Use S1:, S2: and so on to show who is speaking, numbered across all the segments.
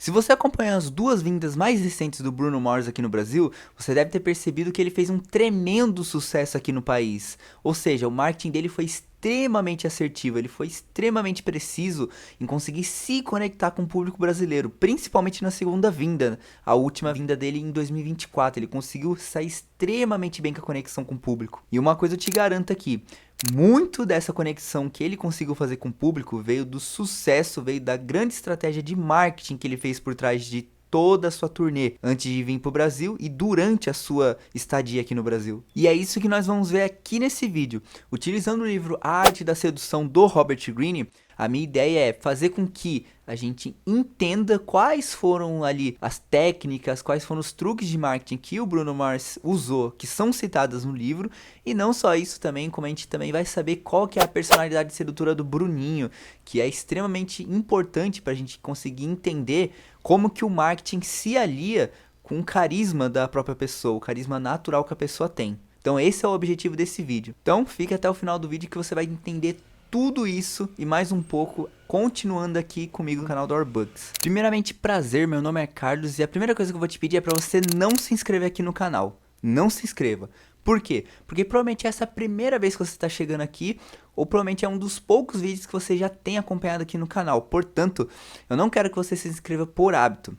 S1: Se você acompanhou as duas vindas mais recentes do Bruno Mars aqui no Brasil, você deve ter percebido que ele fez um tremendo sucesso aqui no país. Ou seja, o marketing dele foi extremamente assertivo, ele foi extremamente preciso em conseguir se conectar com o público brasileiro, principalmente na segunda vinda, a última vinda dele em 2024. Ele conseguiu sair extremamente bem com a conexão com o público. E uma coisa eu te garanto aqui, muito dessa conexão que ele conseguiu fazer com o público veio do sucesso, veio da grande estratégia de marketing que ele fez por trás de toda a sua turnê antes de vir para o Brasil e durante a sua estadia aqui no Brasil. E é isso que nós vamos ver aqui nesse vídeo. Utilizando o livro A Arte da Sedução do Robert Greene, a minha ideia é fazer com que a gente entenda quais foram ali as técnicas, quais foram os truques de marketing que o Bruno Mars usou, que são citadas no livro, e não só isso também, como a gente também vai saber qual que é a personalidade sedutora do Bruninho, que é extremamente importante para a gente conseguir entender como que o marketing se alia com o carisma da própria pessoa, o carisma natural que a pessoa tem. Então esse é o objetivo desse vídeo. Então fique até o final do vídeo que você vai entender tudo isso e mais um pouco, continuando aqui comigo no canal do Orbooks. Primeiramente, prazer, meu nome é Carlos e a primeira coisa que eu vou te pedir é para você não se inscrever aqui no canal. Não se inscreva. Por quê? Porque provavelmente essa é a primeira vez que você está chegando aqui, ou provavelmente é um dos poucos vídeos que você já tem acompanhado aqui no canal. Portanto, eu não quero que você se inscreva por hábito.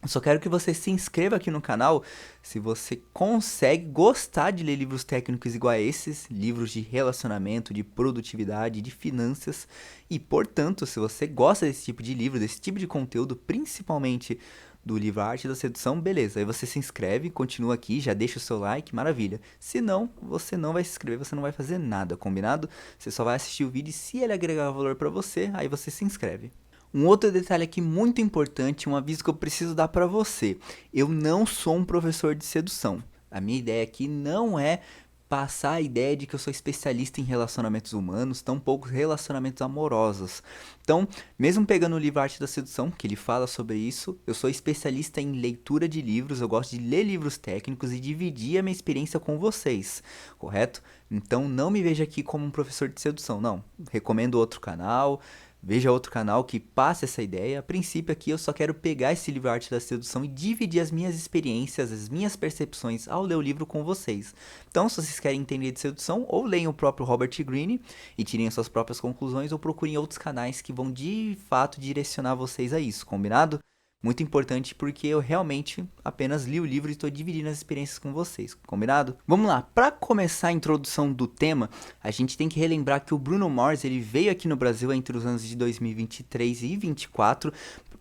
S1: Eu só quero que você se inscreva aqui no canal se você consegue gostar de ler livros técnicos igual a esses, livros de relacionamento, de produtividade, de finanças. E, portanto, se você gosta desse tipo de livro, desse tipo de conteúdo, principalmente do livro A Arte da Sedução, beleza. Aí você se inscreve, continua aqui, já deixa o seu like, maravilha. Se não, você não vai se inscrever, você não vai fazer nada, combinado? Você só vai assistir o vídeo e se ele agregar valor pra você, aí você se inscreve. Um outro detalhe aqui muito importante, um aviso que eu preciso dar para você. Eu não sou um professor de sedução. A minha ideia aqui não é passar a ideia de que eu sou especialista em relacionamentos humanos, tampouco relacionamentos amorosos. Então, mesmo pegando o livro Arte da Sedução, que ele fala sobre isso, eu sou especialista em leitura de livros, eu gosto de ler livros técnicos e dividir a minha experiência com vocês, correto? Então, não me veja aqui como um professor de sedução, não. Recomendo outro canal. Veja outro canal que passe essa ideia. A princípio aqui eu só quero pegar esse livro Arte da Sedução e dividir as minhas experiências, as minhas percepções ao ler o livro com vocês. Então, se vocês querem entender de sedução, ou leiam o próprio Robert Greene e tirem as suas próprias conclusões, ou procurem outros canais que vão de fato direcionar vocês a isso, combinado? Muito importante porque eu realmente apenas li o livro e estou dividindo as experiências com vocês, combinado? Vamos lá, para começar a introdução do tema, a gente tem que relembrar que o Bruno Mars ele veio aqui no Brasil entre os anos de 2023 e 2024,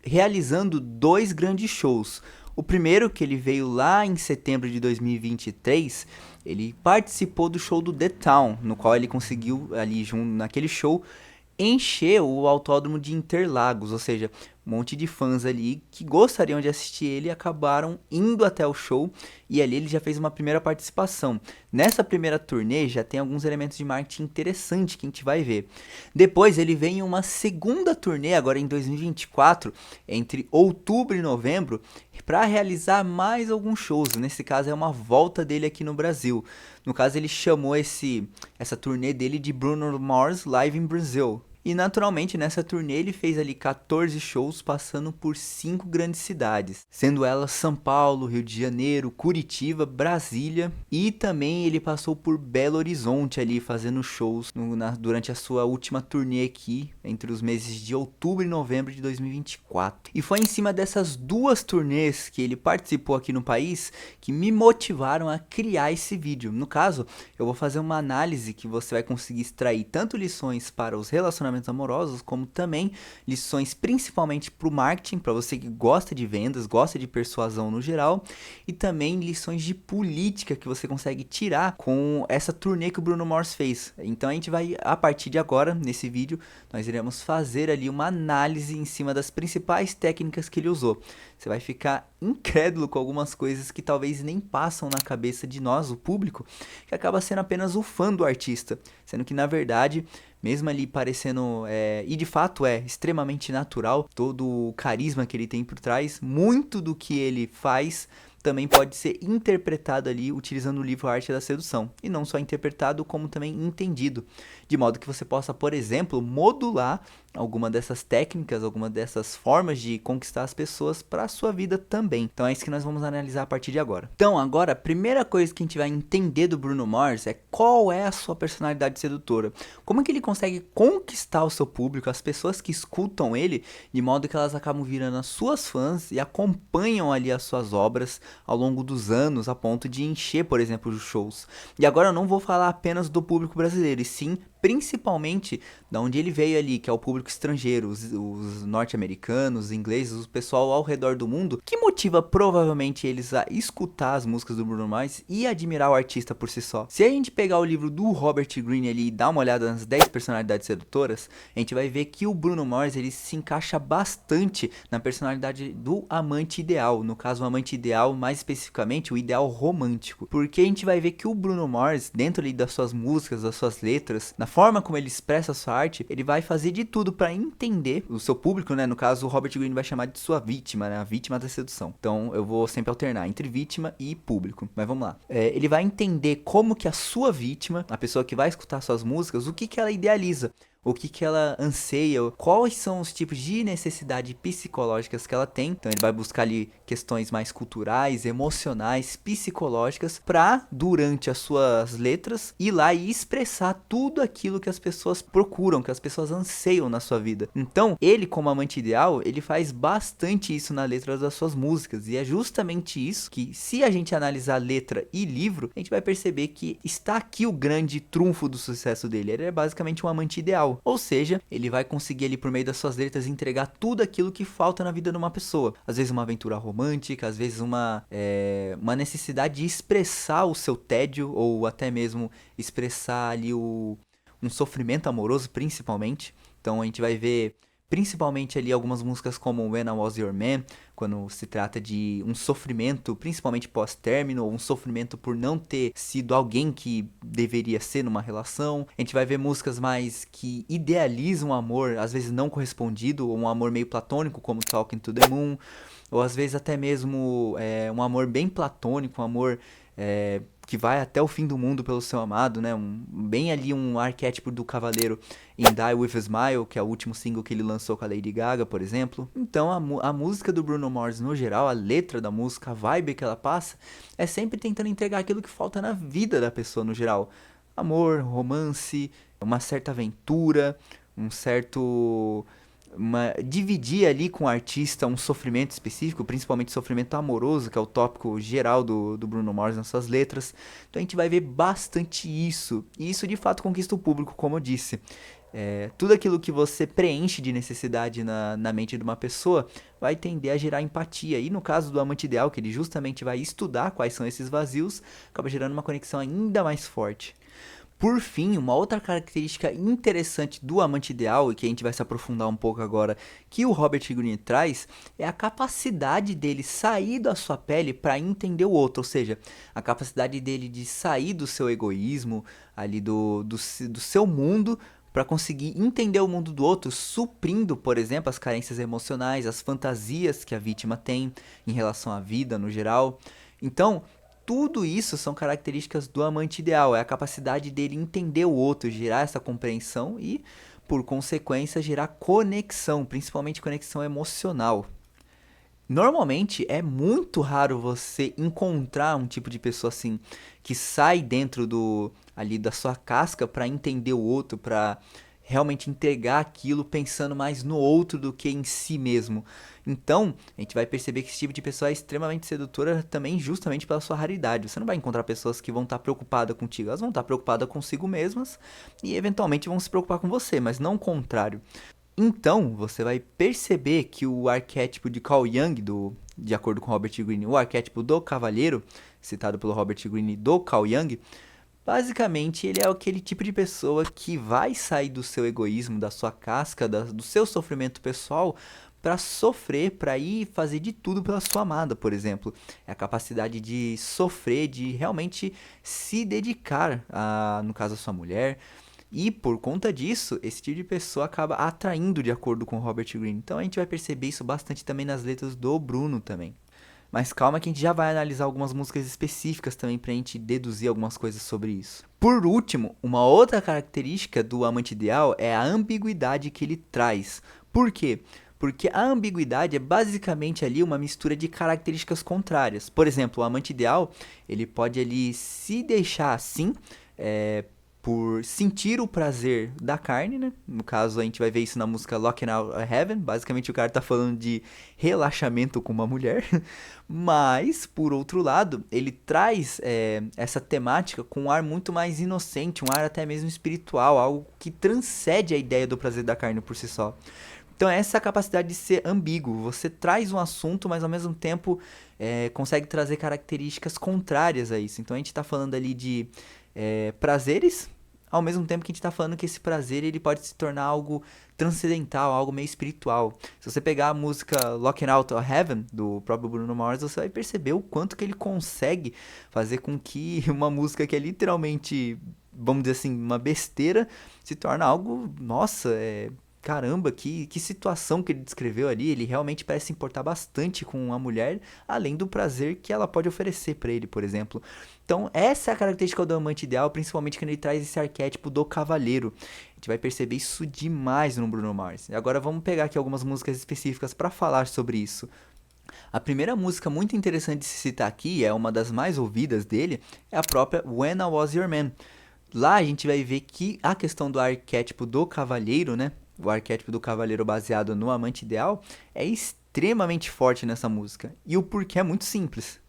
S1: realizando dois grandes shows. O primeiro, que ele veio lá em setembro de 2023, ele participou do show do The Town, no qual ele conseguiu ali naquele show encher o autódromo de Interlagos, ou seja, um monte de fãs ali que gostariam de assistir ele acabaram indo até o show e ali ele já fez uma primeira participação. Nessa primeira turnê já tem alguns elementos de marketing interessantes que a gente vai ver. Depois ele vem em uma segunda turnê, agora em 2024, entre outubro e novembro, para realizar mais alguns shows. Nesse caso é uma volta dele aqui no Brasil. No caso ele chamou essa turnê dele de Bruno Mars Live in Brazil. E naturalmente nessa turnê ele fez ali 14 shows passando por 5 grandes cidades, sendo elas São Paulo, Rio de Janeiro, Curitiba, Brasília e também ele passou por Belo Horizonte ali fazendo shows durante a sua última turnê aqui entre os meses de outubro e novembro de 2024. E foi em cima dessas duas turnês que ele participou aqui no país que me motivaram a criar esse vídeo. No caso, eu vou fazer uma análise que você vai conseguir extrair tanto lições para os relacionamentos amorosos, como também lições principalmente para o marketing, para você que gosta de vendas, gosta de persuasão no geral, e também lições de política que você consegue tirar com essa turnê que o Bruno Mars fez. Então a gente vai, a partir de agora, nesse vídeo, nós iremos fazer ali uma análise em cima das principais técnicas que ele usou. Você vai ficar incrédulo com algumas coisas que talvez nem passam na cabeça de nós, o público, que acaba sendo apenas o fã do artista, sendo que na verdade, mesmo ali parecendo, e de fato é extremamente natural, todo o carisma que ele tem por trás, muito do que ele faz também pode ser interpretado ali utilizando o livro Arte da Sedução. E não só interpretado, como também entendido. De modo que você possa, por exemplo, modular alguma dessas técnicas, alguma dessas formas de conquistar as pessoas para a sua vida também. Então é isso que nós vamos analisar a partir de agora. Então agora, a primeira coisa que a gente vai entender do Bruno Mars é qual é a sua personalidade sedutora. Como é que ele consegue conquistar o seu público, as pessoas que escutam ele, de modo que elas acabam virando as suas fãs e acompanham ali as suas obras ao longo dos anos, a ponto de encher, por exemplo, os shows. E agora eu não vou falar apenas do público brasileiro, e sim principalmente da onde ele veio ali, que é o público estrangeiro, os norte-americanos, os ingleses, o pessoal ao redor do mundo, que motiva provavelmente eles a escutar as músicas do Bruno Mars e admirar o artista por si só. Se a gente pegar o livro do Robert Greene ali e dar uma olhada nas 10 personalidades sedutoras, a gente vai ver que o Bruno Mars ele se encaixa bastante na personalidade do amante ideal, no caso o amante ideal, mais especificamente o ideal romântico, porque a gente vai ver que o Bruno Mars, dentro ali das suas músicas, das suas letras, na forma como ele expressa a sua arte, ele vai fazer de tudo para entender o seu público, né? No caso, o Robert Greene vai chamar de sua vítima, né? A vítima da sedução. Então, eu vou sempre alternar entre vítima e público. Mas vamos lá. Ele vai entender como que a sua vítima, a pessoa que vai escutar suas músicas, o que que ela idealiza. O que que ela anseia, quais são os tipos de necessidades psicológicas que ela tem. Então ele vai buscar ali questões mais culturais, emocionais, psicológicas, para durante as suas letras ir lá e expressar tudo aquilo que as pessoas procuram, que as pessoas anseiam na sua vida. Então ele, como amante ideal, ele faz bastante isso na letra das suas músicas, e é justamente isso que, se a gente analisar letra e livro, a gente vai perceber que está aqui o grande trunfo do sucesso dele. Ele é basicamente um amante ideal. Ou seja, ele vai conseguir ali por meio das suas letras entregar tudo aquilo que falta na vida de uma pessoa. Às vezes uma aventura romântica, às vezes uma necessidade de expressar o seu tédio, ou até mesmo expressar ali um sofrimento amoroso, principalmente. Então a gente vai ver principalmente ali algumas músicas como When I Was Your Man, quando se trata de um sofrimento, principalmente pós-término, ou um sofrimento por não ter sido alguém que deveria ser numa relação. A gente vai ver músicas mais que idealizam o amor, às vezes não correspondido, ou um amor meio platônico, como Talking to the Moon, ou às vezes até mesmo um amor bem platônico, um amor que vai até o fim do mundo pelo seu amado, né? Bem ali um arquétipo do cavaleiro em Die With a Smile, que é o último single que ele lançou com a Lady Gaga, por exemplo. Então a música do Bruno Mars no geral, a letra da música, a vibe que ela passa, é sempre tentando entregar aquilo que falta na vida da pessoa no geral. Amor, romance, uma certa aventura, um certo... dividir ali com o artista um sofrimento específico, principalmente sofrimento amoroso, que é o tópico geral do Bruno Mars nas suas letras. Então a gente vai ver bastante isso, e isso de fato conquista o público, como eu disse. Tudo aquilo que você preenche de necessidade na mente de uma pessoa vai tender a gerar empatia, e no caso do amante ideal, que ele justamente vai estudar quais são esses vazios, acaba gerando uma conexão ainda mais forte. Por fim, uma outra característica interessante do amante ideal, e que a gente vai se aprofundar um pouco agora, que o Robert Greene traz, é a capacidade dele sair da sua pele para entender o outro, ou seja, a capacidade dele de sair do seu egoísmo, ali do seu mundo, para conseguir entender o mundo do outro, suprindo, por exemplo, as carências emocionais, as fantasias que a vítima tem em relação à vida no geral. Então, tudo isso são características do amante ideal, é a capacidade dele entender o outro, gerar essa compreensão e, por consequência, gerar conexão, principalmente conexão emocional. Normalmente é muito raro você encontrar um tipo de pessoa assim, que sai dentro ali da sua casca para entender o outro, para realmente entregar aquilo pensando mais no outro do que em si mesmo. Então, a gente vai perceber que esse tipo de pessoa é extremamente sedutora também, justamente pela sua raridade. Você não vai encontrar pessoas que vão estar preocupadas contigo, elas vão estar preocupadas consigo mesmas e eventualmente vão se preocupar com você, mas não o contrário. Então, você vai perceber que o arquétipo de Carl Jung, de acordo com Robert Greene, o arquétipo do cavaleiro, citado pelo Robert Greene do Carl Jung, basicamente ele é aquele tipo de pessoa que vai sair do seu egoísmo, da sua casca, do seu sofrimento pessoal, para sofrer, para ir fazer de tudo pela sua amada, por exemplo. É a capacidade de sofrer, de realmente se dedicar, no caso, a sua mulher. E por conta disso, esse tipo de pessoa acaba atraindo, de acordo com Robert Greene. Então a gente vai perceber isso bastante também nas letras do Bruno também. Mas calma que a gente já vai analisar algumas músicas específicas também pra gente deduzir algumas coisas sobre isso. Por último, uma outra característica do Amante Ideal é a ambiguidade que ele traz. Por quê? Porque a ambiguidade é basicamente ali uma mistura de características contrárias. Por exemplo, o Amante Ideal, ele pode ali se deixar assim, é, por sentir o prazer da carne, né? No caso, a gente vai ver isso na música Locking Out of Heaven. Basicamente, o cara tá falando de relaxamento com uma mulher. Mas, por outro lado, ele traz essa temática com um ar muito mais inocente, um ar até mesmo espiritual, algo que transcende a ideia do prazer da carne por si só. Então, essa é a capacidade de ser ambíguo. Você traz um assunto, mas ao mesmo tempo consegue trazer características contrárias a isso. Então, a gente está falando ali de prazeres, ao mesmo tempo que a gente está falando que esse prazer ele pode se tornar algo transcendental, algo meio espiritual. Se você pegar a música Locking Out of Heaven, do próprio Bruno Mars, você vai perceber o quanto que ele consegue fazer com que uma música que é literalmente, vamos dizer assim, uma besteira, se torne algo, nossa, caramba, que situação que ele descreveu ali. Ele realmente parece se importar bastante com a mulher, além do prazer que ela pode oferecer pra ele, por exemplo. Então, essa é a característica do amante ideal, principalmente quando ele traz esse arquétipo do cavaleiro. A gente vai perceber isso demais no Bruno Mars. E agora vamos pegar aqui algumas músicas específicas para falar sobre isso. A primeira música muito interessante de se citar aqui, é uma das mais ouvidas dele, é a própria When I Was Your Man. Lá a gente vai ver que a questão do arquétipo do cavalheiro, né? O arquétipo do cavaleiro baseado no amante ideal é extremamente forte nessa música. E o porquê é muito simples.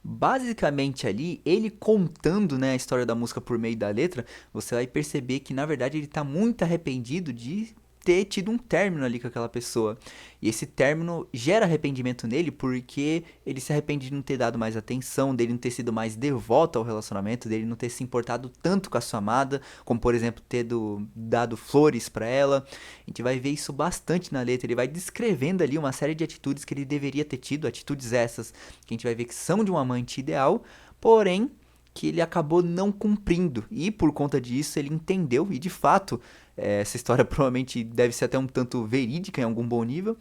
S1: Basicamente ali, ele contando, né, a história da música por meio da letra, você vai perceber que na verdade ele está muito arrependido de ter tido um término ali com aquela pessoa. E esse término gera arrependimento nele porque ele se arrepende de não ter dado mais atenção, dele não ter sido mais devoto ao relacionamento, dele não ter se importado tanto com a sua amada, como por exemplo ter dado flores para ela. A gente vai ver isso bastante na letra, ele vai descrevendo ali uma série de atitudes que ele deveria ter tido, atitudes essas que a gente vai ver que são de um amante ideal, porém que ele acabou não cumprindo. E por conta disso ele entendeu, e de fato essa história provavelmente deve ser até um tanto verídica em algum bom nível,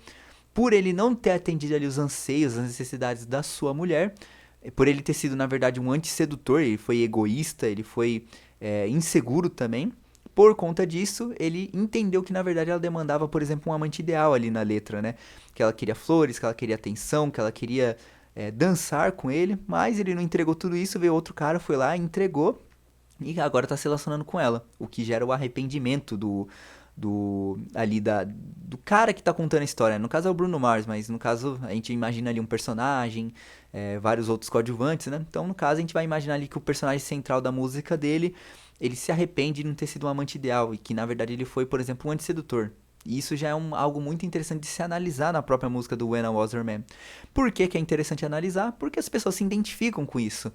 S1: por ele não ter atendido ali os anseios, as necessidades da sua mulher, por ele ter sido na verdade um antissedutor, ele foi egoísta, ele foi inseguro também. Por conta disso, ele entendeu que na verdade ela demandava, por exemplo, um amante ideal ali na letra, né? Que ela queria flores, que ela queria atenção, que ela queria dançar com ele, mas ele não entregou tudo isso, veio outro cara, foi lá, entregou e agora tá se relacionando com ela, o que gera o arrependimento do cara que tá contando a história. No caso é o Bruno Mars, mas no caso a gente imagina ali um personagem, vários outros coadjuvantes, né? Então no caso a gente vai imaginar ali que o personagem central da música dele, ele se arrepende de não ter sido um amante ideal e que na verdade ele foi, por exemplo, um antissedutor. E isso já é algo muito interessante de se analisar na própria música do When I Was Your Man. Por que que é interessante analisar? Porque as pessoas se identificam com isso.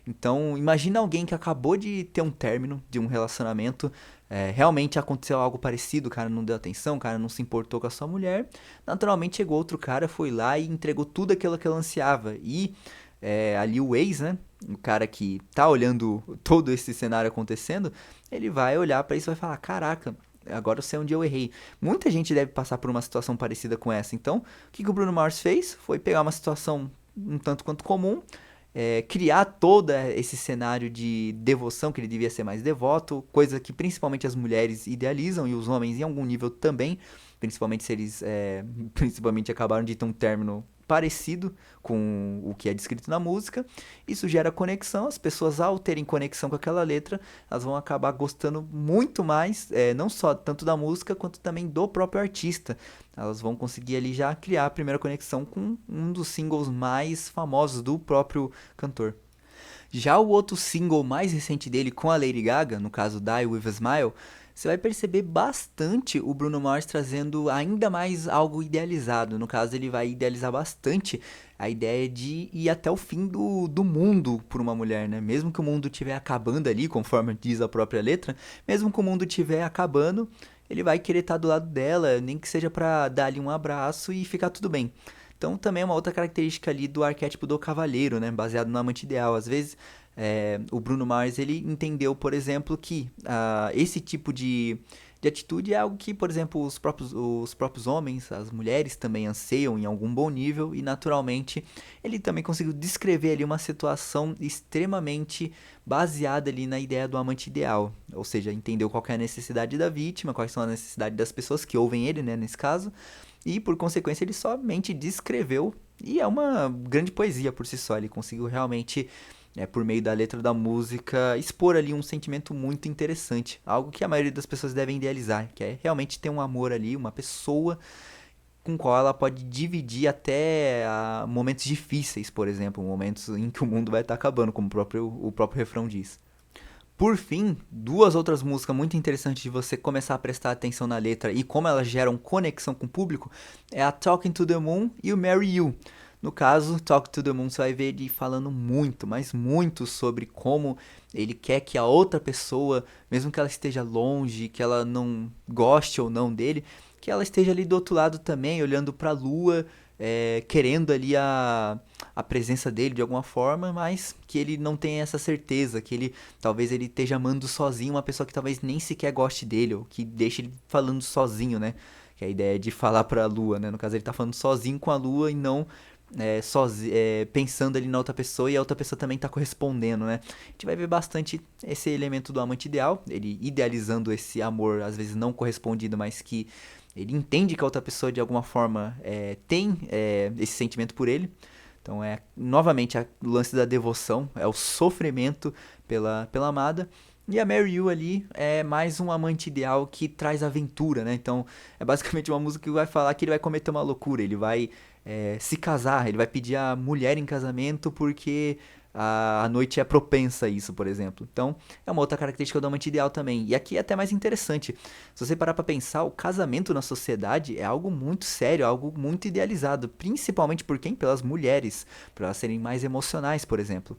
S1: Então, imagina alguém que acabou de ter um término de um relacionamento, realmente aconteceu algo parecido, o cara não deu atenção, o cara não se importou com a sua mulher. Naturalmente chegou outro cara, foi lá e entregou tudo aquilo que ela ansiava. E ali o ex, né? O cara que tá olhando todo esse cenário acontecendo, ele vai olhar pra isso e vai falar: caraca, agora eu sei onde eu errei. Muita gente deve passar por uma situação parecida com essa. Então, o que que o Bruno Mars fez? Foi pegar uma situação um tanto quanto comum, criar todo esse cenário de devoção, que ele devia ser mais devoto, coisa que principalmente as mulheres idealizam e os homens em algum nível também, principalmente se eles principalmente acabaram de ter um término parecido com o que é descrito na música. Isso gera conexão, as pessoas ao terem conexão com aquela letra, elas vão acabar gostando muito mais, não só tanto da música, quanto também do próprio artista. Elas vão conseguir ali já criar a primeira conexão com um dos singles mais famosos do próprio cantor. Já o outro single mais recente dele com a Lady Gaga, no caso Die With A Smile, você vai perceber bastante o Bruno Mars trazendo ainda mais algo idealizado. No caso, ele vai idealizar bastante a ideia de ir até o fim do mundo por uma mulher, né? Mesmo que o mundo estiver acabando ali, conforme diz a própria letra, mesmo que o mundo estiver acabando, ele vai querer estar do lado dela, nem que seja pra dar ali um abraço e ficar tudo bem. Então também é uma outra característica ali do arquétipo do cavaleiro, né? Baseado no amante ideal. Às vezes o Bruno Mars ele entendeu, por exemplo, que esse tipo de de atitude é algo que, por exemplo, os próprios homens, as mulheres também anseiam em algum bom nível e, naturalmente, ele também conseguiu descrever ali uma situação extremamente baseada ali na ideia do amante ideal, ou seja, entendeu qual que é a necessidade da vítima, quais são as necessidades das pessoas que ouvem ele, né, nesse caso, e por consequência ele somente descreveu, e é uma grande poesia por si só, ele conseguiu realmente por meio da letra da música, expor ali um sentimento muito interessante. Algo que a maioria das pessoas devem idealizar, que é realmente ter um amor ali, uma pessoa com qual ela pode dividir até momentos difíceis, por exemplo, momentos em que o mundo vai estar acabando, como o próprio refrão diz. Por fim, duas outras músicas muito interessantes de você começar a prestar atenção na letra e como elas geram conexão com o público é a Talking to the Moon e o Marry You. No caso, Talk to the Moon, você vai ver ele falando muito, mas muito sobre como ele quer que a outra pessoa, mesmo que ela esteja longe, que ela não goste ou não dele, que ela esteja ali do outro lado também, olhando para a lua, querendo ali a presença dele de alguma forma, mas que ele não tenha essa certeza, que ele talvez ele esteja amando sozinho uma pessoa que talvez nem sequer goste dele, ou que deixe ele falando sozinho, né? Que é a ideia de falar para a lua, né? No caso, ele tá falando sozinho com a lua e não pensando ali na outra pessoa e a outra pessoa também tá correspondendo, né? A gente vai ver bastante esse elemento do amante ideal, ele idealizando esse amor, às vezes não correspondido, mas que ele entende que a outra pessoa de alguma forma tem esse sentimento por ele. Então é novamente o lance da devoção, é o sofrimento pela amada. E a Mary You ali é mais um amante ideal que traz aventura, né? Então é basicamente uma música que vai falar que ele vai cometer uma loucura, ele vai se casar, ele vai pedir a mulher em casamento porque a noite é propensa a isso, por exemplo. Então é uma outra característica do amante ideal também. E aqui é até mais interessante. Se você parar pra pensar, o casamento na sociedade é algo muito sério, algo muito idealizado, principalmente por quem? Pelas mulheres, para elas serem mais emocionais, por exemplo.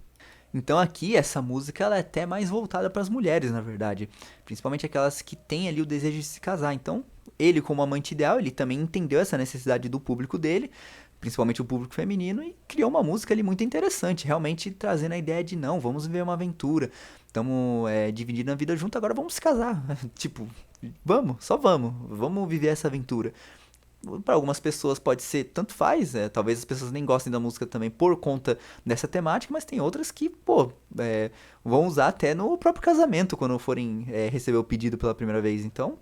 S1: Então aqui essa música ela é até mais voltada para as mulheres, na verdade, principalmente aquelas que têm ali o desejo de se casar. Então, ele como amante ideal, ele também entendeu essa necessidade do público dele, principalmente o público feminino, e criou uma música ali muito interessante, realmente trazendo a ideia de não, vamos viver uma aventura, estamos dividindo a vida junto, agora vamos se casar. Tipo, vamos viver essa aventura. Para algumas pessoas pode ser tanto faz, talvez as pessoas nem gostem da música também por conta dessa temática, mas tem outras que, pô, vão usar até no próprio casamento quando forem receber o pedido pela primeira vez. Então,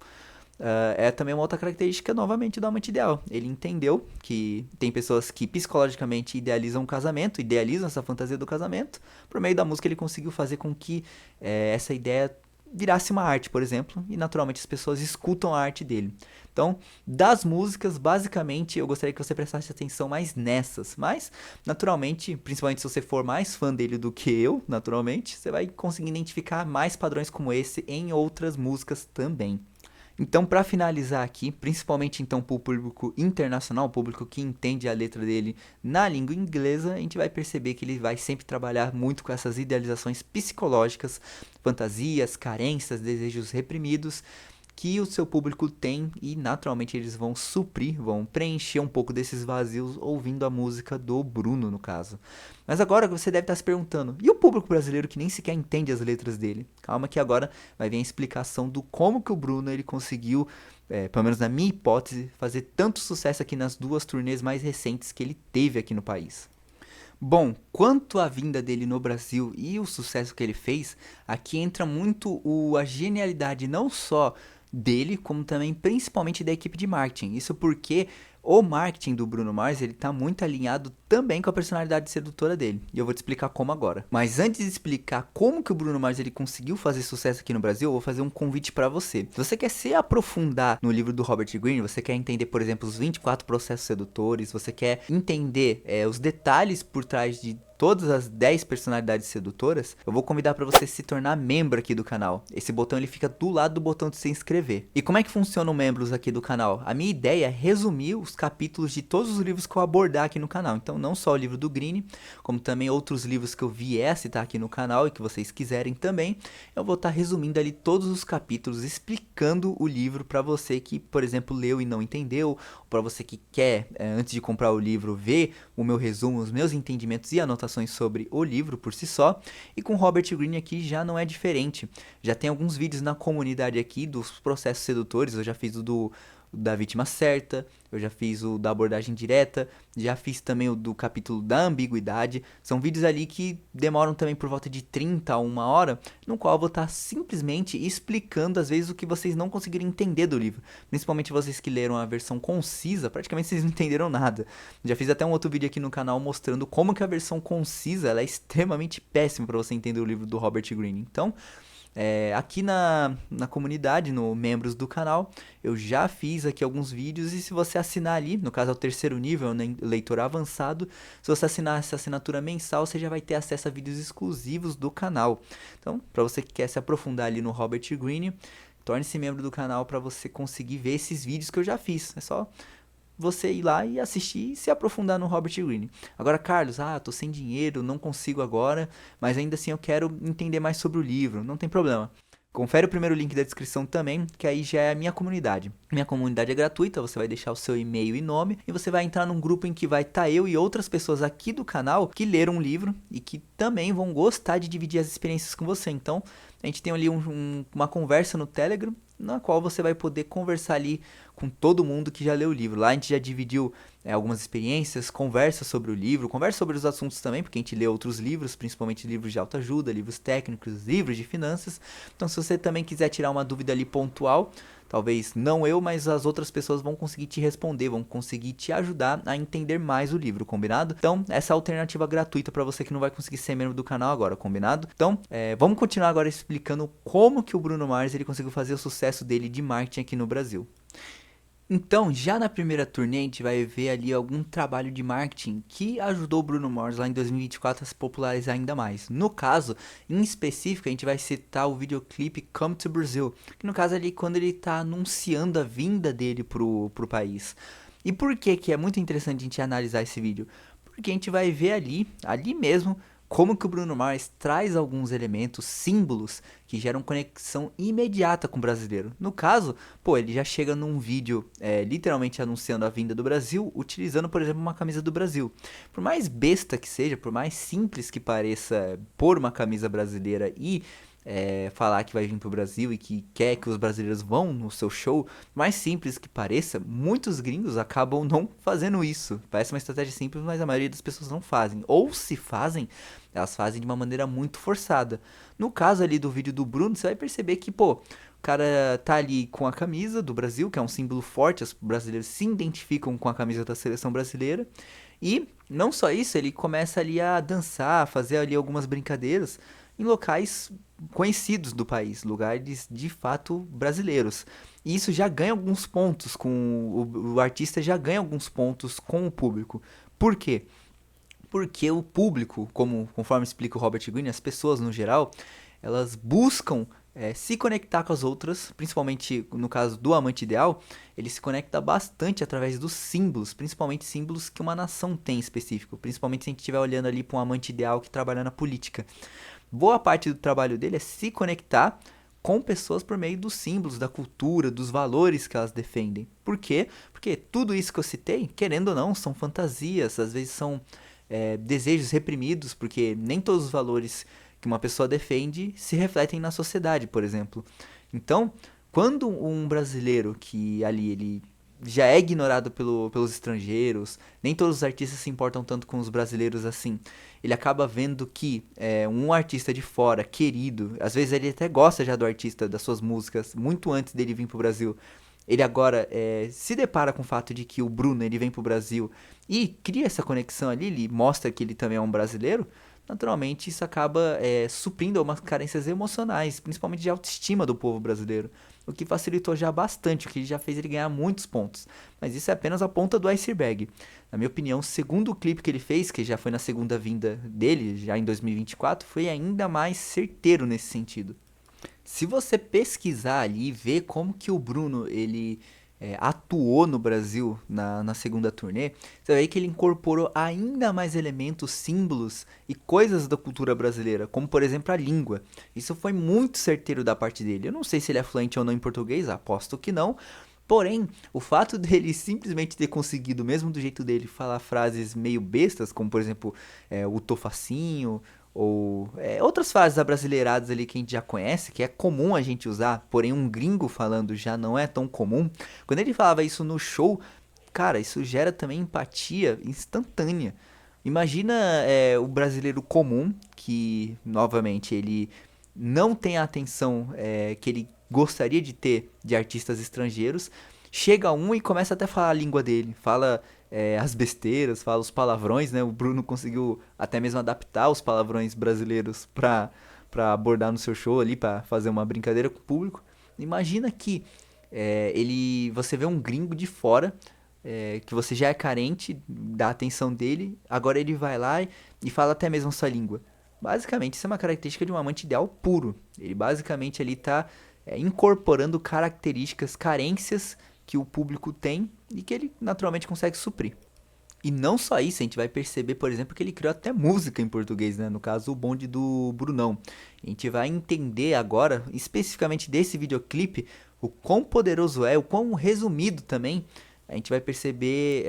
S1: é também uma outra característica novamente do amante ideal. Ele entendeu que tem pessoas que psicologicamente idealizam o casamento, idealizam essa fantasia do casamento. Por meio da música ele conseguiu fazer com que essa ideia virasse uma arte, por exemplo, e naturalmente as pessoas escutam a arte dele. Então, das músicas, basicamente, eu gostaria que você prestasse atenção mais nessas, mas, naturalmente, principalmente se você for mais fã dele do que eu, naturalmente, você vai conseguir identificar mais padrões como esse em outras músicas também. Então, para finalizar aqui, principalmente então para o público internacional, o público que entende a letra dele na língua inglesa, a gente vai perceber que ele vai sempre trabalhar muito com essas idealizações psicológicas, fantasias, carências, desejos reprimidos que o seu público tem e naturalmente eles vão suprir, vão preencher um pouco desses vazios ouvindo a música do Bruno, no caso. Mas agora você deve estar se perguntando, e o público brasileiro que nem sequer entende as letras dele? Calma que agora vai vir a explicação do como que o Bruno ele conseguiu, pelo menos na minha hipótese, fazer tanto sucesso aqui nas duas turnês mais recentes que ele teve aqui no país. Bom, quanto à vinda dele no Brasil e o sucesso que ele fez, aqui entra muito a genialidade não só dele, como também principalmente da equipe de marketing. Isso porque o marketing do Bruno Mars, ele tá muito alinhado também com a personalidade sedutora dele. E eu vou te explicar como agora. Mas antes de explicar como que o Bruno Mars ele conseguiu fazer sucesso aqui no Brasil, eu vou fazer um convite para você. Se você quer se aprofundar no livro do Robert Greene, você quer entender, por exemplo, os 24 processos sedutores, você quer entender os detalhes por trás de todas as 10 personalidades sedutoras, eu vou convidar para você se tornar membro aqui do canal. Esse botão ele fica do lado do botão de se inscrever. E como é que funcionam membros aqui do canal? A minha ideia é resumir os capítulos de todos os livros que eu abordar aqui no canal. Então não só o livro do Greene, como também outros livros que eu vier a citar aqui no canal e que vocês quiserem também. Eu vou estar resumindo ali todos os capítulos, explicando o livro para você que, por exemplo, leu e não entendeu, ou para você que quer, antes de comprar o livro, ver o meu resumo, os meus entendimentos e anotações anotações sobre o livro por si só. E com Robert Greene aqui já não é diferente. Já tem alguns vídeos na comunidade aqui dos processos sedutores. Eu já fiz o da vítima certa, eu já fiz o da abordagem direta, já fiz também o do capítulo da ambiguidade. São vídeos ali que demoram também por volta de 30 a 1 hora, no qual eu vou estar simplesmente explicando às vezes o que vocês não conseguiram entender do livro. Principalmente vocês que leram a versão concisa, praticamente vocês não entenderam nada. Já fiz até um outro vídeo aqui no canal mostrando como que a versão concisa ela é extremamente péssima para você entender o livro do Robert Greene. Então, aqui na comunidade, no membros do canal, eu já fiz aqui alguns vídeos e se você assinar ali, no caso é o terceiro nível, né, leitor avançado, se você assinar essa assinatura mensal, você já vai ter acesso a vídeos exclusivos do canal. Então, para você que quer se aprofundar ali no Robert Greene, torne-se membro do canal para você conseguir ver esses vídeos que eu já fiz. É só você ir lá e assistir e se aprofundar no Robert Greene. Agora, Carlos, tô sem dinheiro, não consigo agora, mas ainda assim eu quero entender mais sobre o livro. Não tem problema. Confere o primeiro link da descrição também, que aí já é a minha comunidade. Minha comunidade é gratuita, você vai deixar o seu e-mail e nome e você vai entrar num grupo em que vai estar eu e outras pessoas aqui do canal que leram um livro e que também vão gostar de dividir as experiências com você. Então, a gente tem ali uma conversa no Telegram, na qual você vai poder conversar ali com todo mundo que já leu o livro. Lá a gente já dividiu algumas experiências, conversa sobre o livro, conversa sobre os assuntos também, porque a gente lê outros livros, principalmente livros de autoajuda, livros técnicos, livros de finanças. Então, se você também quiser tirar uma dúvida ali pontual, talvez não eu, mas as outras pessoas vão conseguir te responder, vão conseguir te ajudar a entender mais o livro, combinado? Então, essa é a alternativa gratuita para você que não vai conseguir ser membro do canal agora, combinado? Então, vamos continuar agora explicando como que o Bruno Mars ele conseguiu fazer o sucesso dele de marketing aqui no Brasil. Então, já na primeira turnê, a gente vai ver ali algum trabalho de marketing que ajudou o Bruno Mars lá em 2024 a se popularizar ainda mais. No caso, em específico, a gente vai citar o videoclipe Come to Brazil, que no caso ali quando ele está anunciando a vinda dele pro país. E por que é muito interessante a gente analisar esse vídeo? Porque a gente vai ver ali mesmo, como que o Bruno Mars traz alguns elementos, símbolos, que geram conexão imediata com o brasileiro. No caso, ele já chega num vídeo literalmente anunciando a vinda do Brasil, utilizando, por exemplo, uma camisa do Brasil. Por mais besta que seja, por mais simples que pareça pôr uma camisa brasileira e falar que vai vir pro Brasil e que quer que os brasileiros vão no seu show, mais simples que pareça, muitos gringos acabam não fazendo isso. Parece uma estratégia simples, mas a maioria das pessoas não fazem. Ou se fazem, elas fazem de uma maneira muito forçada. No caso ali do vídeo do Bruno, você vai perceber que, o cara tá ali com a camisa do Brasil, que é um símbolo forte, os brasileiros se identificam com a camisa da seleção brasileira. E não só isso, ele começa ali a dançar, a fazer ali algumas brincadeiras em locais conhecidos do país, lugares de fato brasileiros. E isso já ganha alguns pontos o artista já ganha alguns pontos com o público. Por quê? Porque o público, conforme explica o Robert Greene, as pessoas no geral, elas buscam se conectar com as outras, principalmente no caso do amante ideal, ele se conecta bastante através dos símbolos, principalmente símbolos que uma nação tem específico, principalmente se a gente estiver olhando ali para um amante ideal que trabalha na política. Boa parte do trabalho dele é se conectar com pessoas por meio dos símbolos, da cultura, dos valores que elas defendem. Por quê? Porque tudo isso que eu citei, querendo ou não, são fantasias, às vezes são desejos reprimidos, porque nem todos os valores que uma pessoa defende se refletem na sociedade, por exemplo. Então, quando um brasileiro que ali ele já é ignorado pelos estrangeiros, nem todos os artistas se importam tanto com os brasileiros assim. Ele acaba vendo que um artista de fora, querido, às vezes ele até gosta já do artista, das suas músicas, muito antes dele vir pro Brasil. Ele agora se depara com o fato de que o Bruno ele vem pro Brasil e cria essa conexão ali, ele mostra que ele também é um brasileiro. Naturalmente isso acaba suprindo algumas carências emocionais, principalmente de autoestima do povo brasileiro, o que facilitou já bastante, o que já fez ele ganhar muitos pontos. Mas isso é apenas a ponta do iceberg. Na minha opinião, o segundo clipe que ele fez, que já foi na segunda vinda dele, já em 2024, foi ainda mais certeiro nesse sentido. Se você pesquisar ali e ver como que o Bruno ele atuou no Brasil na segunda turnê, você vai ver que ele incorporou ainda mais elementos, símbolos e coisas da cultura brasileira, como por exemplo a língua. Isso foi muito certeiro da parte dele. Eu não sei se ele é fluente ou não em português, aposto que não, Porém, o fato dele simplesmente ter conseguido, mesmo do jeito dele, falar frases meio bestas, como por exemplo, o tô facinho, ou outras frases abrasileiradas ali que a gente já conhece, que é comum a gente usar, porém um gringo falando já não é tão comum. Quando ele falava isso no show, cara, isso gera também empatia instantânea. Imagina o brasileiro comum, que, novamente, ele não tem a atenção que ele gostaria de ter de artistas estrangeiros. Chega um e começa até a falar a língua dele. Fala as besteiras, fala os palavrões, né? O Bruno conseguiu até mesmo adaptar os palavrões brasileiros pra abordar no seu show ali, pra fazer uma brincadeira com o público. Imagina que você vê um gringo de fora que você já é carente da atenção dele, agora ele vai lá e fala até mesmo a sua língua. Basicamente, isso é uma característica de um amante ideal puro. Ele basicamente ali está incorporando características, carências que o público tem e que ele naturalmente consegue suprir. E não só isso, a gente vai perceber, por exemplo, que ele criou até música em português, né? No caso, o bonde do Brunão. A gente vai entender agora, especificamente desse videoclipe, o quão poderoso é, o quão resumido também. A gente vai perceber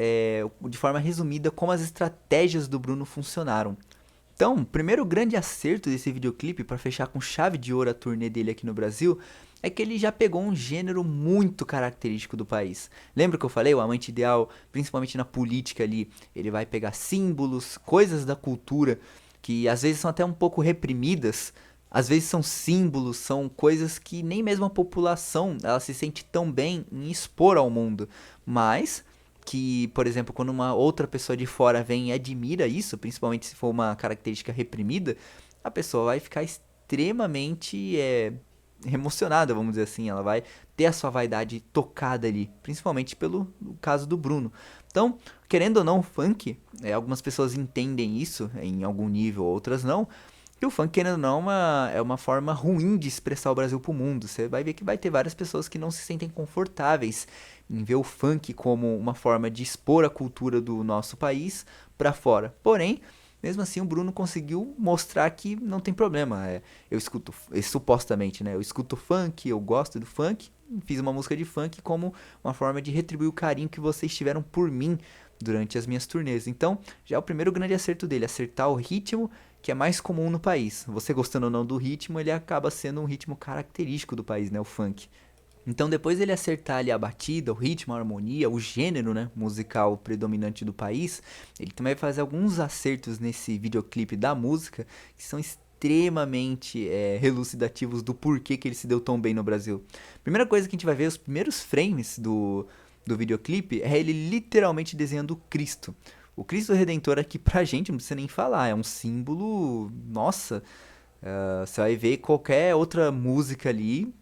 S1: de forma resumida como as estratégias do Bruno funcionaram. Então, o primeiro grande acerto desse videoclipe, para fechar com chave de ouro a turnê dele aqui no Brasil, é que ele já pegou um gênero muito característico do país. Lembra que eu falei, o amante ideal, principalmente na política ali, ele vai pegar símbolos, coisas da cultura que às vezes são até um pouco reprimidas, às vezes são símbolos, são coisas que nem mesmo a população ela se sente tão bem em expor ao mundo, mas que, por exemplo, quando uma outra pessoa de fora vem e admira isso, principalmente se for uma característica reprimida, a pessoa vai ficar extremamente emocionada, vamos dizer assim. Ela vai ter a sua vaidade tocada ali, principalmente pelo caso do Bruno. Então, querendo ou não, o funk, algumas pessoas entendem isso em algum nível, outras não. E o funk, querendo ou não, é uma forma ruim de expressar o Brasil pro mundo. Você vai ver que vai ter várias pessoas que não se sentem confortáveis em ver o funk como uma forma de expor a cultura do nosso país para fora. Porém, mesmo assim, o Bruno conseguiu mostrar que não tem problema. Eu escuto, supostamente, né? Eu escuto funk, eu gosto do funk, fiz uma música de funk como uma forma de retribuir o carinho que vocês tiveram por mim durante as minhas turnês. Então, já é o primeiro grande acerto dele, acertar o ritmo que é mais comum no país. Você gostando ou não do ritmo, ele acaba sendo um ritmo característico do país, né? O funk. Então, depois ele acertar ali a batida, o ritmo, a harmonia, o gênero, né, musical predominante do país, ele também vai fazer alguns acertos nesse videoclipe da música que são extremamente elucidativos do porquê que ele se deu tão bem no Brasil. Primeira coisa que a gente vai ver, os primeiros frames do videoclipe, é ele literalmente desenhando o Cristo. O Cristo Redentor aqui pra gente, não precisa nem falar, é um símbolo, nossa, você vai ver qualquer outra música ali,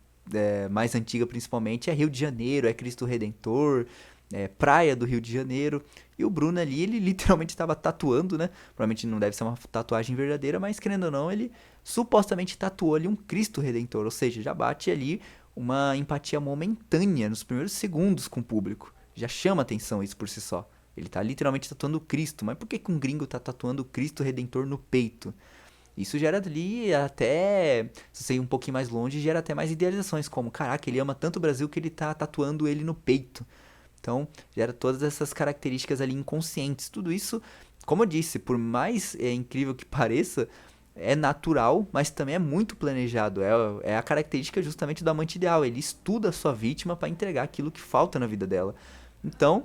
S1: mais antiga principalmente, é Rio de Janeiro, é Cristo Redentor, é Praia do Rio de Janeiro. E o Bruno ali, ele literalmente estava tatuando, né? Provavelmente não deve ser uma tatuagem verdadeira, mas querendo ou não, ele supostamente tatuou ali um Cristo Redentor. Ou seja, já bate ali uma empatia momentânea nos primeiros segundos com o público. Já chama atenção isso por si só. Ele tá literalmente tatuando o Cristo. Mas por que um gringo tá tatuando o Cristo Redentor no peito? Isso gera ali até, se você ir um pouquinho mais longe, gera até mais idealizações, como, caraca, ele ama tanto o Brasil que ele tá tatuando ele no peito. Então, gera todas essas características ali inconscientes. Tudo isso, como eu disse, por mais incrível que pareça, é natural, mas também é muito planejado. É a característica justamente do amante ideal. Ele estuda a sua vítima para entregar aquilo que falta na vida dela. Então,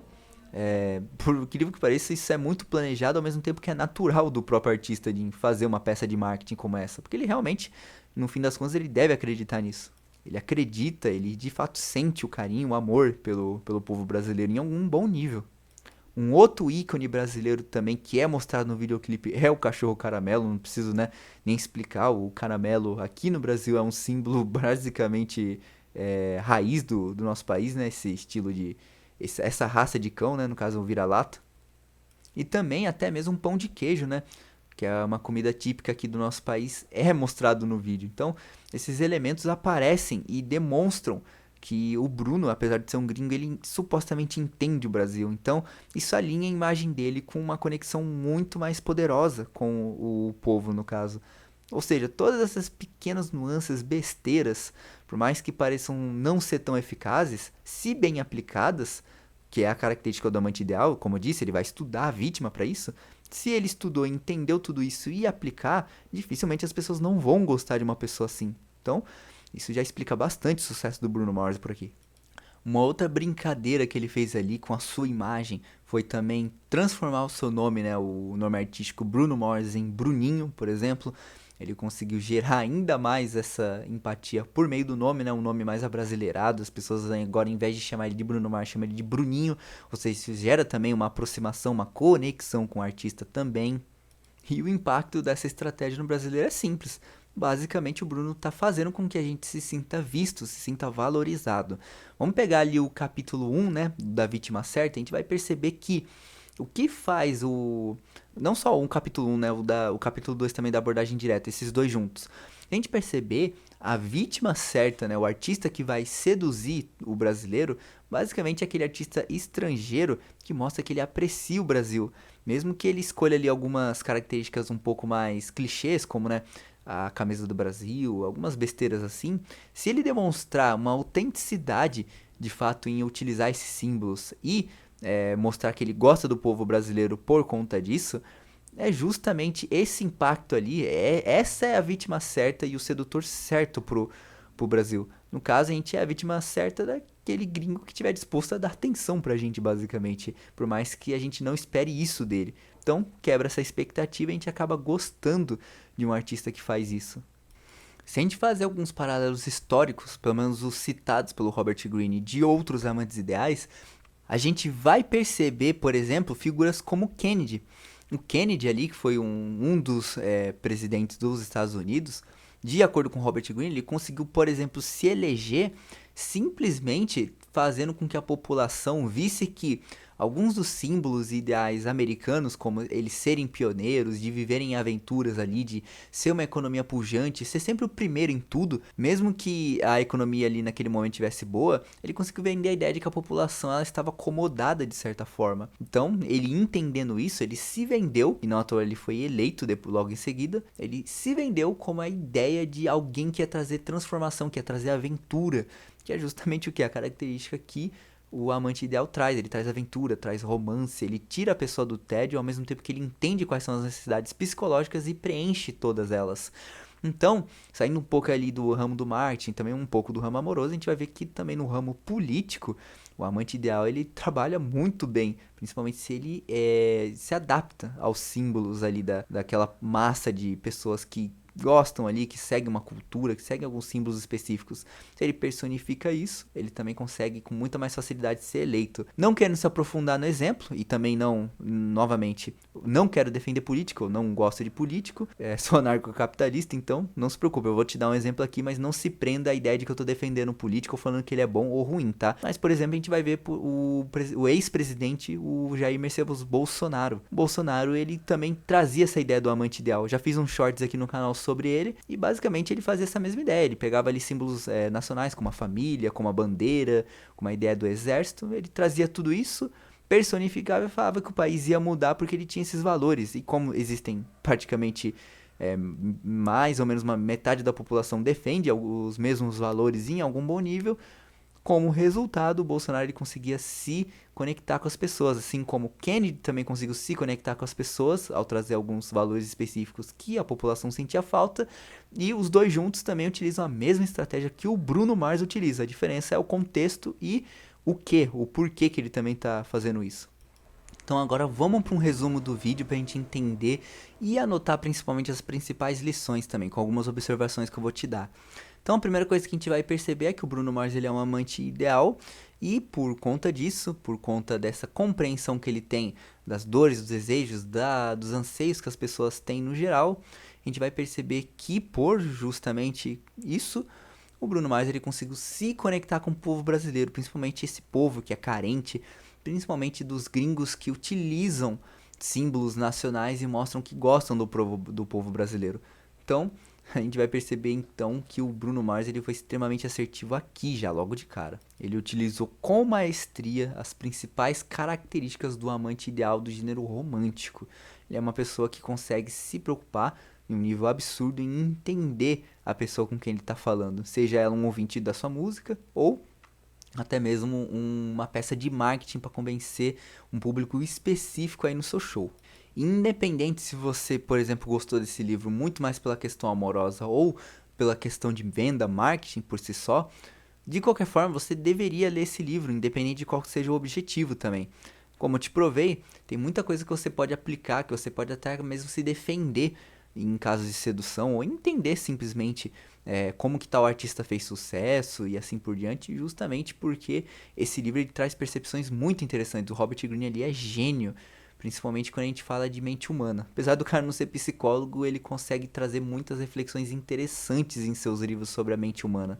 S1: por incrível que pareça, isso é muito planejado ao mesmo tempo que é natural do próprio artista de fazer uma peça de marketing como essa. Porque ele realmente, no fim das contas, ele deve acreditar nisso. Ele acredita, ele de fato sente o carinho, o amor pelo povo brasileiro em algum bom nível. Um outro ícone brasileiro também que é mostrado no videoclipe é o cachorro caramelo. Não preciso, né, nem explicar. O caramelo aqui no Brasil é um símbolo basicamente raiz do nosso país, né? Esse estilo de essa raça de cão, né, no caso o vira-lata. E também até mesmo um pão de queijo, né, que é uma comida típica aqui do nosso país, é mostrado no vídeo. Então, esses elementos aparecem e demonstram que o Bruno, apesar de ser um gringo, ele supostamente entende o Brasil. Então, isso alinha a imagem dele com uma conexão muito mais poderosa com o povo, no caso. Ou seja, todas essas pequenas nuances, besteiras, por mais que pareçam não ser tão eficazes, se bem aplicadas, que é a característica do amante ideal, como eu disse, ele vai estudar a vítima para isso. Se ele estudou, entendeu tudo isso e aplicar, dificilmente as pessoas não vão gostar de uma pessoa assim. Então, isso já explica bastante o sucesso do Bruno Mars por aqui. Uma outra brincadeira que ele fez ali com a sua imagem foi também transformar o seu nome, né, o nome artístico Bruno Mars, em Bruninho, por exemplo. Ele conseguiu gerar ainda mais essa empatia por meio do nome, né, um nome mais abrasileirado. As pessoas agora, em vez de chamar ele de Bruno Mars, chamam ele de Bruninho. Ou seja, isso gera também uma aproximação, uma conexão com o artista também. E o impacto dessa estratégia no brasileiro é simples. Basicamente, o Bruno está fazendo com que a gente se sinta visto, se sinta valorizado. Vamos pegar ali o capítulo 1, né, da vítima certa, a gente vai perceber que o que faz o... Não só o capítulo 1, né, o capítulo 2 também da abordagem direta, esses dois juntos. A gente perceber a vítima certa, né, o artista que vai seduzir o brasileiro, basicamente é aquele artista estrangeiro que mostra que ele aprecia o Brasil. Mesmo que ele escolha ali algumas características um pouco mais clichês, como, né, a camisa do Brasil, algumas besteiras assim, se ele demonstrar uma autenticidade de fato em utilizar esses símbolos e mostrar que ele gosta do povo brasileiro por conta disso, é justamente esse impacto ali, essa é a vítima certa e o sedutor certo pro Brasil. No caso, a gente é a vítima certa daquele gringo que estiver disposto a dar atenção pra gente, basicamente, por mais que a gente não espere isso dele. Então, quebra essa expectativa e a gente acaba gostando de um artista que faz isso. Se a gente fazer alguns paralelos históricos, pelo menos os citados pelo Robert Greene, de outros amantes ideais, a gente vai perceber, por exemplo, figuras como Kennedy. O Kennedy ali, que foi um dos presidentes dos Estados Unidos, de acordo com Robert Greene, ele conseguiu, por exemplo, se eleger simplesmente fazendo com que a população visse que alguns dos símbolos e ideais americanos, como eles serem pioneiros, de viverem aventuras ali, de ser uma economia pujante, ser sempre o primeiro em tudo, mesmo que a economia ali naquele momento estivesse boa, ele conseguiu vender a ideia de que a população ela estava acomodada de certa forma. Então, ele entendendo isso, ele se vendeu, e não à toa ele foi eleito logo em seguida, ele se vendeu como a ideia de alguém que ia trazer transformação, que ia trazer aventura, que é justamente o que? A característica que o amante ideal traz. Ele traz aventura, traz romance, ele tira a pessoa do tédio ao mesmo tempo que ele entende quais são as necessidades psicológicas e preenche todas elas. Então, saindo um pouco ali do ramo do marketing, também um pouco do ramo amoroso, a gente vai ver que também no ramo político, o amante ideal ele trabalha muito bem, principalmente se ele se adapta aos símbolos ali daquela massa de pessoas que gostam ali, que seguem uma cultura, que seguem alguns símbolos específicos. Se ele personifica isso, ele também consegue com muita mais facilidade ser eleito. Não querendo se aprofundar no exemplo, e também não, novamente, não quero defender político, eu não gosto de político, sou anarcocapitalista, então não se preocupe, eu vou te dar um exemplo aqui, mas não se prenda à ideia de que eu tô defendendo um político ou falando que ele é bom ou ruim, tá? Mas, por exemplo, a gente vai ver o ex-presidente, o Jair Messias Bolsonaro. O Bolsonaro, ele também trazia essa ideia do amante ideal. Já fiz uns shorts aqui no canal sobre ele, e basicamente ele fazia essa mesma ideia, ele pegava ali símbolos nacionais, como a família, como a bandeira, como a ideia do exército, ele trazia tudo isso, personificava e falava que o país ia mudar porque ele tinha esses valores, e como existem praticamente mais ou menos uma metade da população defende os mesmos valores em algum bom nível, como resultado, o Bolsonaro ele conseguia se conectar com as pessoas, assim como Kennedy também conseguiu se conectar com as pessoas ao trazer alguns valores específicos que a população sentia falta, e os dois juntos também utilizam a mesma estratégia que o Bruno Mars utiliza. A diferença é o contexto e o porquê que ele também está fazendo isso. Então agora vamos para um resumo do vídeo para a gente entender e anotar principalmente as principais lições também, com algumas observações que eu vou te dar. Então a primeira coisa que a gente vai perceber é que o Bruno Mars ele é um amante ideal e por conta disso, por conta dessa compreensão que ele tem das dores, dos desejos, dos anseios que as pessoas têm no geral, a gente vai perceber que por justamente isso, o Bruno Mars ele conseguiu se conectar com o povo brasileiro, principalmente esse povo que é carente, principalmente dos gringos que utilizam símbolos nacionais e mostram que gostam do povo brasileiro. Então, a gente vai perceber então que o Bruno Mars ele foi extremamente assertivo aqui já, logo de cara. Ele utilizou com maestria as principais características do amante ideal do gênero romântico. Ele é uma pessoa que consegue se preocupar em um nível absurdo em entender a pessoa com quem ele está falando, seja ela um ouvinte da sua música ou até mesmo uma peça de marketing para convencer um público específico aí no seu show. Independente se você, por exemplo, gostou desse livro muito mais pela questão amorosa ou pela questão de venda, marketing por si só, de qualquer forma você deveria ler esse livro, independente de qual seja o objetivo também. Como eu te provei, tem muita coisa que você pode aplicar, que você pode até mesmo se defender em casos de sedução, ou entender simplesmente como que tal artista fez sucesso e assim por diante, justamente porque esse livro ele traz percepções muito interessantes. O Robert Greene ali é gênio, principalmente quando a gente fala de mente humana. Apesar do cara não ser psicólogo, ele consegue trazer muitas reflexões interessantes em seus livros sobre a mente humana.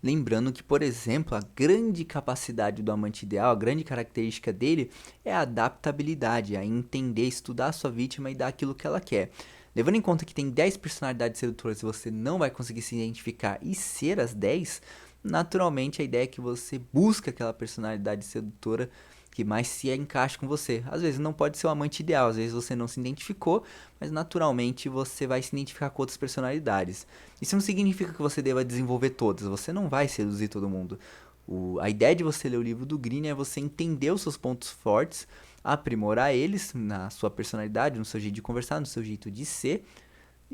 S1: Lembrando que, por exemplo, a grande capacidade do amante ideal, a grande característica dele é a adaptabilidade, a entender, estudar a sua vítima e dar aquilo que ela quer. Levando em conta que tem 10 personalidades sedutoras e você não vai conseguir se identificar e ser as 10, naturalmente a ideia é que você busca aquela personalidade sedutora que mais se encaixa com você. Às vezes não pode ser o amante ideal, às vezes você não se identificou, mas naturalmente você vai se identificar com outras personalidades. Isso não significa que você deva desenvolver todas, você não vai seduzir todo mundo. A ideia de você ler o livro do Greene é você entender os seus pontos fortes, aprimorar eles na sua personalidade, no seu jeito de conversar, no seu jeito de ser,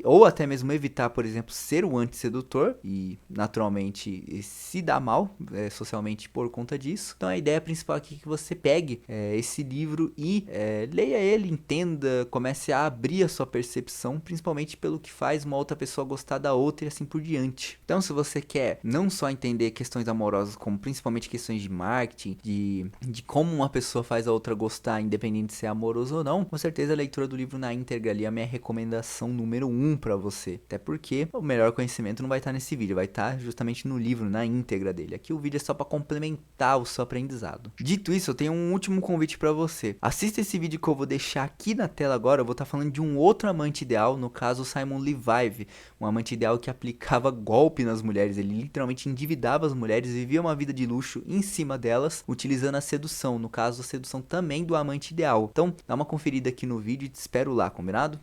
S1: ou até mesmo evitar, por exemplo, ser o antissedutor e naturalmente se dar mal socialmente por conta disso. Então a ideia principal aqui é que você pegue esse livro e leia ele, entenda, comece a abrir a sua percepção, principalmente pelo que faz uma outra pessoa gostar da outra e assim por diante. Então se você quer não só entender questões amorosas, como principalmente questões de marketing, de como uma pessoa faz a outra gostar, independente de ser amoroso ou não, com certeza a leitura do livro na íntegra ali é a minha recomendação número 1 para você, até porque o melhor conhecimento não vai estar nesse vídeo, vai estar justamente no livro, na íntegra dele. Aqui o vídeo é só para complementar o seu aprendizado. Dito isso, eu tenho um último convite para você. Assista esse vídeo que eu vou deixar aqui na tela agora. Eu vou estar falando de um outro amante ideal, no caso o Simon Leviev, um amante ideal que aplicava golpe nas mulheres. Ele literalmente endividava as mulheres, vivia uma vida de luxo em cima delas, utilizando a sedução, no caso a sedução também do amante ideal. Então dá uma conferida aqui no vídeo e te espero lá, combinado?